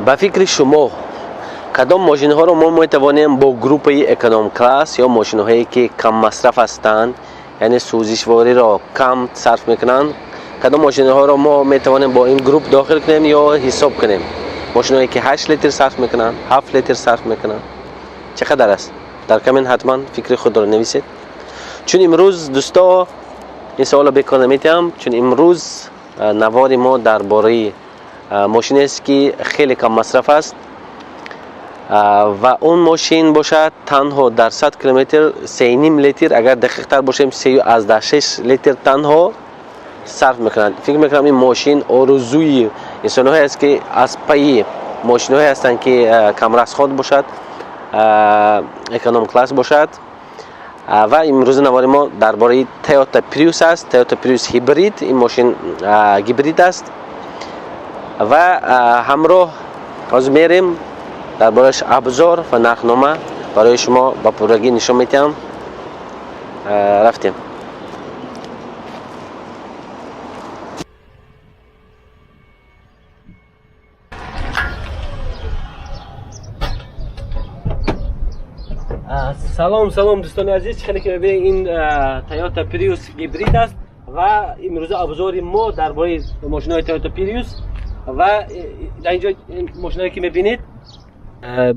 با فکر شما کدام ماشین ها رو ما میتوانیم با گروپ اکونوم کلاس یا ماشین هایی که کم مصرف هستند، یعنی سوزشواری را کم صرف میکنن، کدام ماشین ها رو ما میتوانیم با این گروپ داخل کنیم یا حساب کنیم؟ ماشین هایی که 8 لیتر صرف میکنن، 7 لیتر صرف میکنن، چقدر است؟ در کامنت حتما فکر خود رو نویسید. چون امروز دوستا این سوال بکنم میتونم، چون امروز نوار ما درباره ماشین است که خیلی کم مصرف است و اون ماشین باشد تنها در 100 کیلومتر 3.5 لیتر، اگر دقیق تر باشیم 3.6 لیتر تنها صرف میکنند. فکر میکنم این ماشین آرزوی انسان های است که از پای ماشین های هستند که کم رصد باشد، اکونوم کلاس باشد. و امروز نوار ما درباره تویوتا پریوس است. تویوتا پریوس هیبرید، این ماشین هیبرید است و همراه از میریم دربارش ابزار و نرخنامه برای شما با پورگی نشون میدم. رفتیم. سلام دوستان عزیز، خیلی که ببینید این تویوتا پریوس هیبرید است و امروز ابزار ما درباره ماشین‌های تویوتا پریوس و در اینجا ماشین‌هایی که می‌بینید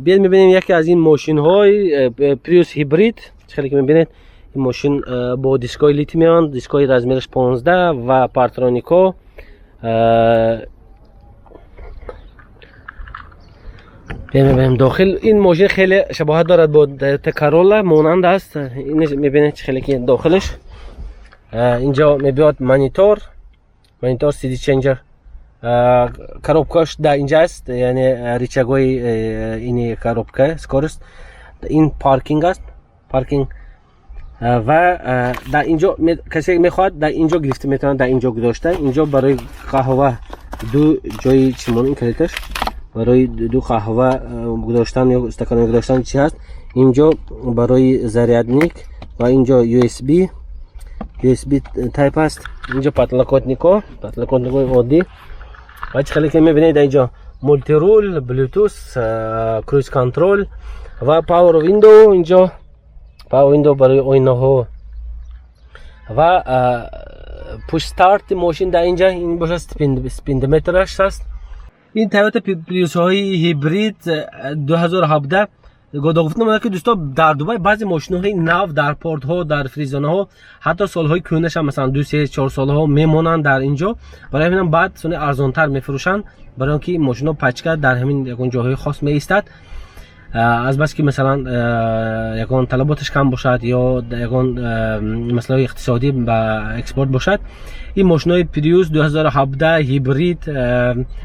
بیاید می‌بینیم یکی از این ماشین‌های پریوس هیبرید. خیلی که می‌بینید این ماشین با دیسکای لیتیوم، دیسکای رزمیرش 15 و پارترونیکا. می‌بینیم داخل این ماشین خیلی شباهت دارد با تویوتا کرولا، مانند است. این می‌بینید خیلی که داخلش اینجا می‌بینید مانیتور سی دی چنجر، коробкаш در اینجا است، یعنی ریچگوی این коробка скорость. این پارکینگ است، پارکینگ. و در اینجا کسی میخواد در اینجا گرفته میتونه در اینجا گذاشته. اینجا برای قهوه دو جای چمون، این کلیتش برای دو قهوه گذاشتن یا استکان گذاشتن چی هست. اینجا برای ضریادنیک و اینجا یو اس بی تایپ است. اینجا پاتلاکوتنیکو عادی. و خیلی که میبینید اینجا مولتی رول، بلوتوث، کروز کنترل و پاور ویندو. اینجا پاور ویندو برای آینه ها و پوش استارت ماشین در اینجا. این باشه سپیدومترش است. این تویوتا پریوس های هیبرید 2017 گفتم که دوستا در دبی بعضی ماشین های نو در پورت ها، در فریزانه ها، حتی سال های کونش هم مثلا 2-3-4 سال ها میمونن در اینجا. برای همین بعد سونه ارزان تر میفروشن، برای اینکه این ماشین ها پچکه در همین یکون جاهای خاص می ایستد. از بس که مثلا یکون طلباتش کم باشد یا یکون مسئله اقتصادی با اکسپورت باشد. این ماشین های پریوس 2017 هیبرید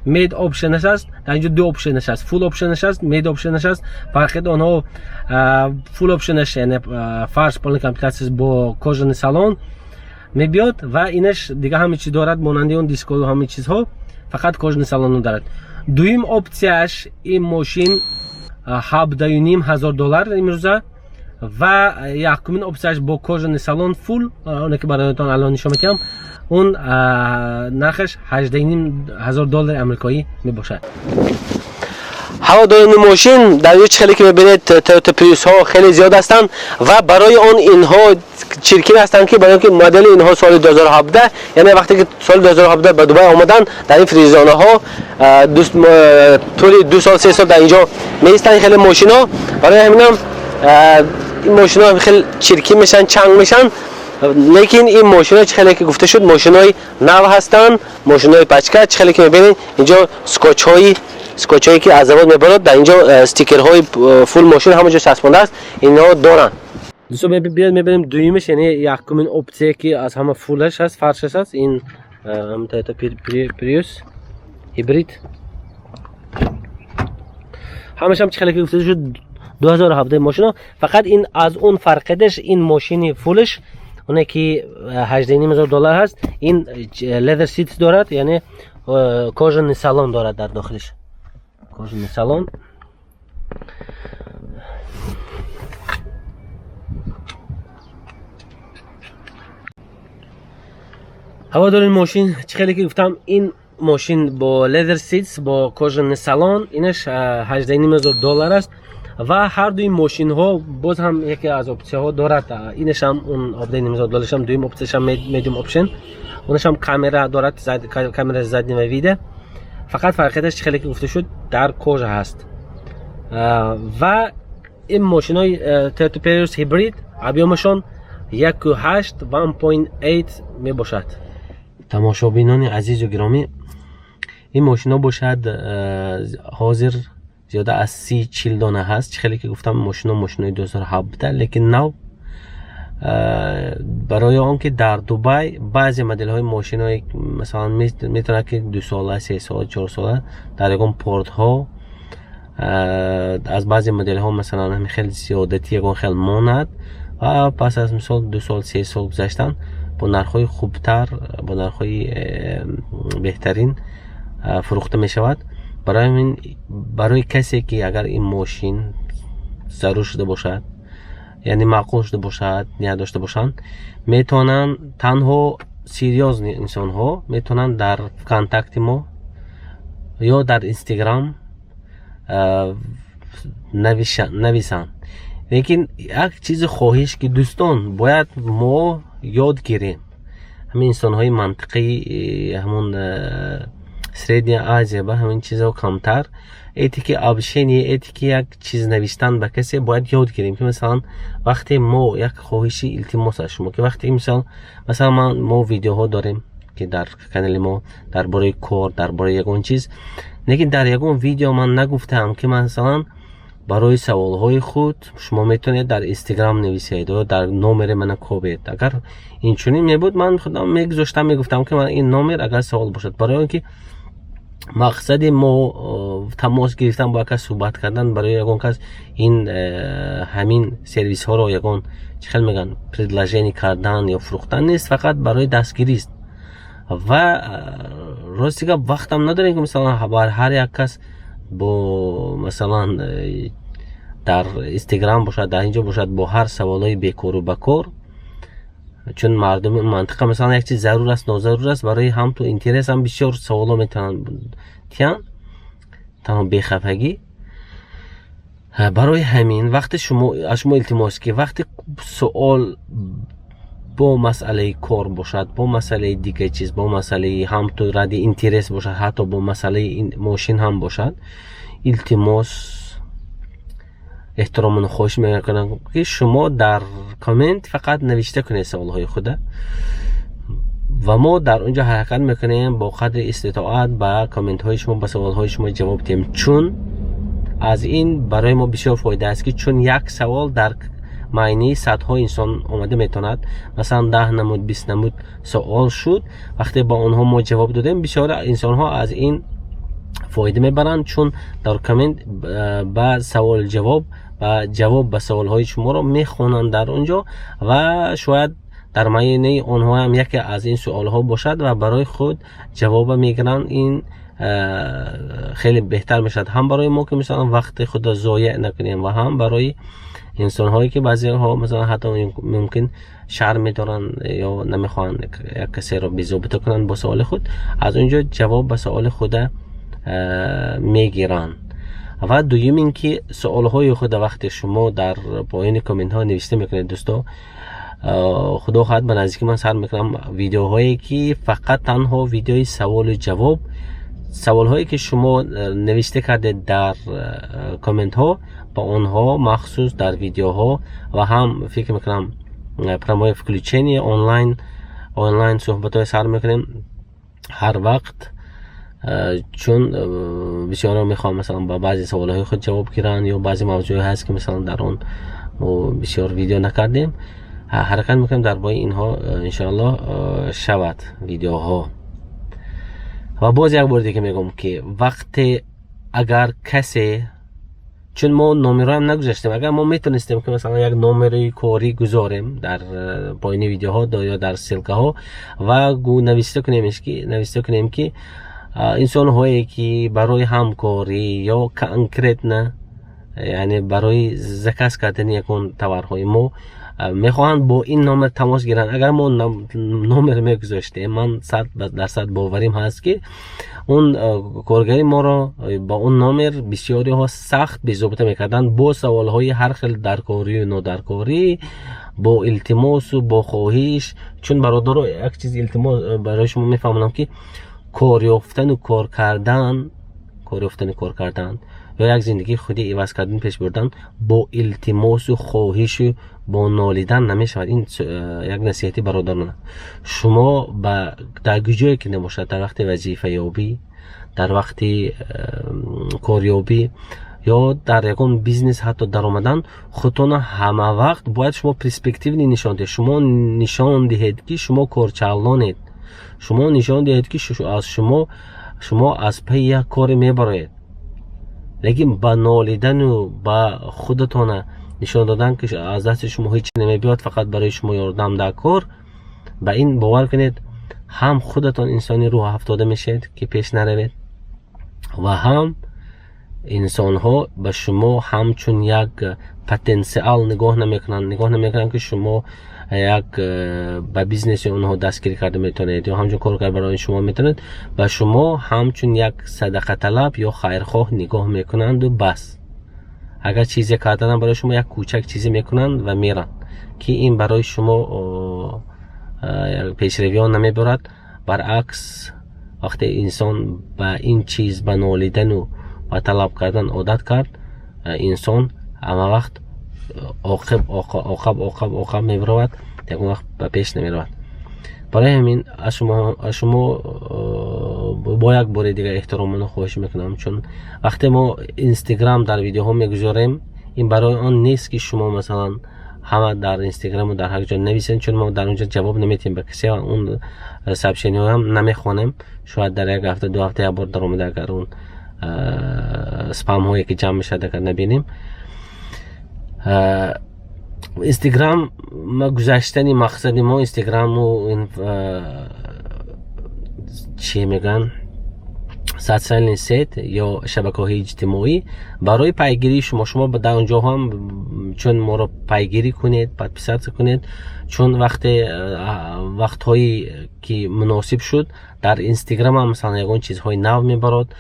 مید آپشن است. در اینجا دو آپشن است، فول آپشن است، مید آپشن است. فرق آنها فول آپشنش یعنی فرش پانل کامپلیت با کوژن سالن میبیاد و اینش دیگه همه چیز دارد، مانند اون دیسکو و همه چیزها، فقط کوژن سالن دارد. دویم اپسیاش این ماشین $17,500 امروزه و یکمین اپسیاش با کوژن سالن فول، اون که برایتان الان نشون میدم، اون نرخش $18,500 آمریکایی می باشد. هواداران ماشین در اینجا خیلی که میبینید تویوتا پریوس ها خیلی زیاد هستند و برای اون اینها چرکین هستند که برای اینکه مدل اینها سال 2017، یعنی وقتی که سال 2017 به دبی آمدن در این فریزانه ها طول 2 سال 3 سال در اینجا میستن خیلی ماشین ها. برای همین هم این ماشین ها خیلی چرکی میشن، چنگ میشن. لیکن این ماشین ها خیلی که گفته شد ماشین های نو هستن، ماشین های پچکه. خیلی که میبینید اینجا سکوچ هایی که از زبان میبرد، در اینجا استیکر های فول ماشین همونجا چسبانده است، اینا دارن. دوستو بیاید میبینیم دویمش، یعنی یکمین اپسیه که از همه فولش هست، فرشش هست. این تویوتا پریوس هیبرید همش هم خیلی که گفته شد 2017 ماشین ها. فقط این از اون فرقدش این ماشین فولش اونه که $18,500 هست. این لدر سیتس دارد، یعنی کوژن سالن دارد در داخلش، کوژن سالن. هواداران ماشین خیلی که گفتم این ماشین با لیدر سیتس با کاژن سالن اینش 18,500 است و هر دوی ماشین ها باز هم یکی از اپسی ها دارد. اینش هم اون 18,500 هم دویم اپسیش هم میدیوم اپشن، اونش هم کامera دارد، کامera زد و ویده، فقط فرقیتش خیلی که گفته شد در کاژ هست. و این ماشین های تویوتا پریوس هیبرید ابیامشون 1.8 و 1.8 می باشد. تماشابینان عزیز و گرامی، این ماشین ها باشد حاضر زیاده از 30-40 دانه هست. خیلی که گفتم ماشین های 2017 لیکن نو برای آنکه در دبی بعضی مدل های ماشین های مثلا میتونه که 2 ساله 3 ساله 4 ساله در یکم پورت ها از بعضی مدل ها مثلا همین خیلی زیادتی یکم خیلی ماند و پس از مثال 2 سال 3 سال گذشتن با نرخ‌های خوبتر، با نرخ‌های بهترین فروخته می شود. برای کسی که اگر این ماشین ضرور شده باشد، یعنی معقول شده باشد، نیاز داشته باشند، میتونن تنها سیریوز انسان ها میتونن در کانتکت ما یا در اینستاگرام نویسن. لیکن یک چیز خواهش که دوستان باید ما یاد گیریم، همین انسان های منطقی، همون سریدی آزیا با همین چیزها کمتر، ایتی که آبشینی، ایتی که یک چیز نوشتن به کسی باید یاد گیریم. که مثلا وقتی ما یک خواهشی التماس از شما، که وقتی مثلا ما ویدیوها داریم که در کانال ما درباره کار، درباره یگان چیز، لیکن در یگان ویدیو من نگفتم که مثلا برای سوالهای خود شما میتونید در اینستاگرام نویسید و در نمره من کوبید. اگر این چنین میبود من خودم میگفتم که من این نمره اگر سوال باشد، برای اینکه مقصد ما تماس گرفتن با کس، صحبت کردن برای یگان کس این همین سرویس ها رو یگان چخیل میگن پردلاژینی کردن یا فروختن نیست، فقط برای دستگیری است. و راستی که وقتم نداریم که مثلا بر هر یک کس با مثلا در اینستاگرام باشد، در اینجا باشد، با هر سوالای بیکار و بکار، چون مردم منطقه مثلا یک چیز ضرور است ناضرور است، برای هم تو اینترس هم بسیار سوالا میتونن تیان تمام بی‌خفگی. برای همین وقت شما التماس که وقتی سوال با مسئله کار باشد، با مسئله دیگه چیز، با مسئله هم تو رادی اینترس باشد، حتی با مسئله این ماشین هم باشد، التماس احترام خوش میکنم که شما در کامنت فقط نوشته کنید سوالهای خود و ما در اونجا حرکت میکنیم با قدر استطاعت با کامنت های شما، با سوال های شما جواب دیم. چون از این برای ما بسیار فایده است که چون یک سوال در معنی صدها انسان اومده میتوند، مثلا 10 نمود 20 نمود سوال شد، وقتی با اونها ما جواب دادیم بسیار انسان ها از این فایده میبرند، چون در کامنت با سوال جواب و جواب به سوال های شما رو میخونند در اونجا و شاید در معنی اونها هم یکی از این سوال ها باشد و برای خود جواب میگیرن. این خیلی بهتر میشد، هم برای ما که مثلا وقت خود ضایع نکنیم و هم برای انسان هایی که بعضی ها مثلا حتی ممکن شرم میدارن یا نمیخوان یک کسی رو بی‌ضابطه کنن با سوال خود، از اونجا جواب به سوال خود میگیرن. و دویم این که سوال های خود وقتی شما در پایین کامنت ها نوشته میکنید دوستا، خدا خواهد به نزدیکی من سر میکنم ویدیوهایی که فقط تنها ویدیوی سوال و جواب، سوال هایی که شما نوشته کردید در کامنت ها با اونها مخصوص در ویدیوها و هم فکر میکنم پرامای فکلوچینی آنلاین صحبت های سر میکنیم هر وقت، چون بسیارا میخوام مثلا با بعضی سوال های خود جواب گیرن یا بعضی موضوعی هست که مثلا در اون بسیار ویدیو نکردیم، حرکت میکنیم در بای اینها انشاءالله شود ویدیوها. و باز یک بار دیگه میگم که وقتی اگر کسی، چون ما نمره هم نگذاشتیم، اگر ما میتونستیم که مثلا یک نمره کاری گذاریم در پایین ویدیوها یا در سلکه ها و نوشته کنیم که انسان هایی که برای همکاری یا کانکریت نه، یعنی برای زکاس کردن یکون تورهای ما میخواهند با این نامر تماس گیرند. اگر ما نامر میگذاشتیم، من 100% باوریم هست که اون کارگری ما را با اون نامر بسیاری ها سخت بی‌ضابطه میکردن با سوال های هر خیل درکاری و نادرکاری، با التماس و با خواهش. چون برادر یک چیز التماس برای شما میفهمونم که کار یافتن و کار کردن یا یک زندگی خودی عوض کردن پیش بردن با التماس و خواهش و با نالیدن نمیشود. این یک نصیحتی برادرانه. شما در جایی که نباشد، در وقت وظیفه یابی، در وقت کاریابی یا در یکم بیزنس حتی در آمدن، خودتان همه وقت باید شما پرسپکتیو نشان دهید. شما نشان دهید که شما کارچالانید. شما نشان دهید که شما از پی یک کار میبرید. لیکن با نالیدن و با خودتان نشان دادن که از دست شما هیچ نمیبیاد، فقط برای شما یاردم در کار، با این باور کنید هم خودتان انسانی روح افتاده میشید که پیش نروید و هم انسان ها به شما همچون یک پتانسیل نگاه نمیکنن که شما یک به بیزنس اونها دستگیری کرده میتونید یا همچون کار کرد برای شما میتونید. به شما همچون یک صدقه طلب یا خیرخواه نگاه میکنند و بس. اگر چیزی کردن برای شما یک کوچک چیزی میکنند و میرن که این برای شما پیشروی ها نمیبرد. برعکس وقتی انسان با این چیز به نالیدن و با طلب کردن عادت کرد، انسان همه وقت عاقب میبرود، یک وقت به پیش نمیرود. برای همین از شما با یک بار دیگه احترام و خواهش میکنم. چون وقتی ما اینستاگرام در ویدیوها میگذاریم، این برای آن نیست که شما مثلا همه در اینستاگرام و در هر جا نویسین، چون ما در اونجا جواب نمیتیم به کسی. اون سابشنی هم نمیخوانیم. شاید در یک هفته 2 هفته یک بار در اومده اگر اون سپام هایی که جمع میشه اگر نبینیم. اینستاگرام ما گذاشتن مقصد ما اینستاگرام و چی میگن سوشال سایت یا شبکه‌های اجتماعی برای پیگیری شما در اونجا هم چون ما رو پیگیری کنید، پادپیسات کنید. چون وقت هایی که مناسب شد در اینستاگرام هم مثلا یگان چیزهای نو میبرد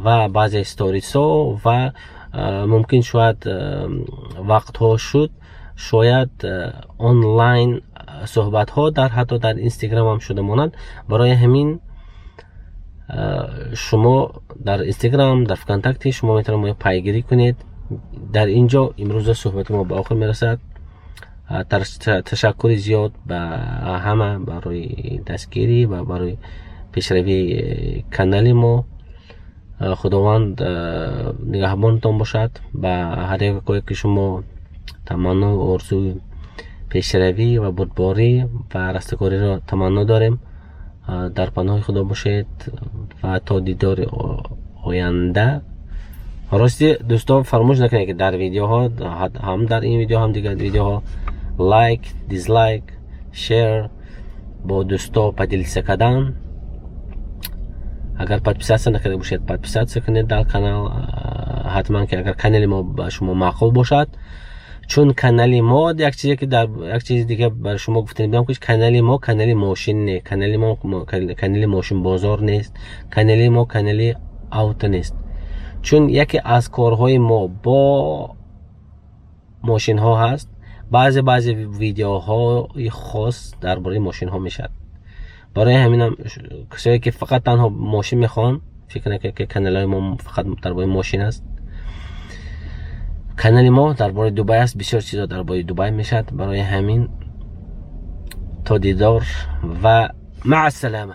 و بعضی استوریس ها و ممکن شاید وقت ها شد شاید آنلاین صحبت ها حتی در اینستاگرام هم شده ماند. برای همین شما در اینستاگرام، در کانتکتی شما میتونید ما پیگیری کنید. در اینجا امروز صحبت ما به آخر میرسد. تشکر زیاد به همه برای دستگیری و برای پیشروی کانال ما. خداوند نگهبانتان باشد. به هر یک که شما تمنا و آرزوی پیشروی و بردباری و رستگاری را تمنا داریم. در پناه خدا باشید و تا دیدار آینده. راستی دوستان فراموش نکنید که در ویدیوها، هم در این ویدیو هم دیگر ویدیوها، لایک، دیسلایک، شیر با دوستا پدیلسه کردن. اگر پادپیسات نکرده باشید پادپیسات کنید در کانال. حتما که اگر کانال ما به شما معقول باشد، چون کانال ما یک چیز دیگه برای شما گفتم بودم که کانال ما کانال ماشین نه، کانال ماشین بازار نیست، کانال ما کانال اوت نیست. چون یکی از کارهای ما با ماشین ها هست. بعضی ویدیوهای خاص درباره ماشین ها میشد. برای همینم کسایی که فقط تنها ماشین میخوان فکر نکنه که کانال های ما فقط درباره ماشین است. کانال ما درباره دبی است. بسیار چیزا درباره دبی میشد. برای همین تا دیدار و مع السلامه.